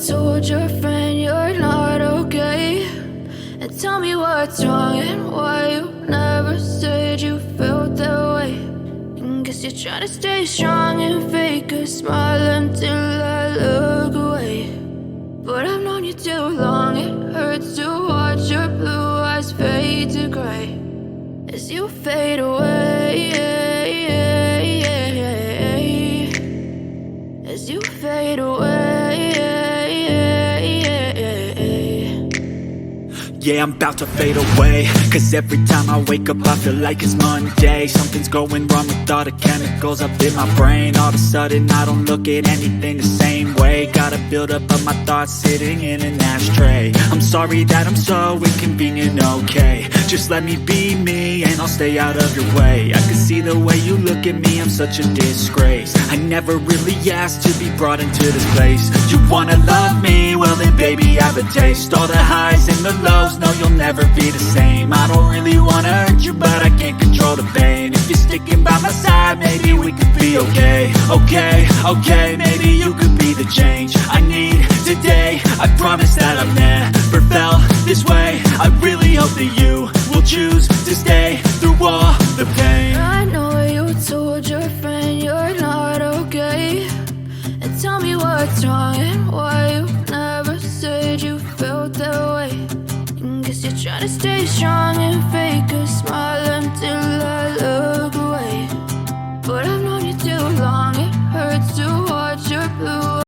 told your friend you're not okay, and tell me what's wrong and why you never said you felt that way. And guess you're trying to stay strong and fake a smile until I look away. But I've known you too long, it hurts to watch your blue eyes fade to gray as you fade away, as you fade away. Yeah, I'm about to fade away, cause every time I wake up I feel like it's Monday. Something's going wrong with all the chemicals up in my brain. All of a sudden I don't look at anything the same way. Got a buildup of my thoughts sitting in an ashtray. I'm sorry that I'm so inconvenient, okay. Just let me be me and I'll stay out of your way. I can see the way you look at me, I'm such a disgrace. I never really asked to be brought into this place. You wanna love me? Well then baby, have a taste. All the highs and the lows, no, you'll never be the same. I don't really wanna hurt you, but I can't control the pain. If you're sticking by my side, maybe we could be okay. Okay, maybe you could be the change I need today. I promise that I've never felt this way. I really hope that you will choose to stay through all the pain. I know you told your friend you're not okay, and tell me what's wrong and why you never said you felt that way. And guess you're trying to stay strong and fake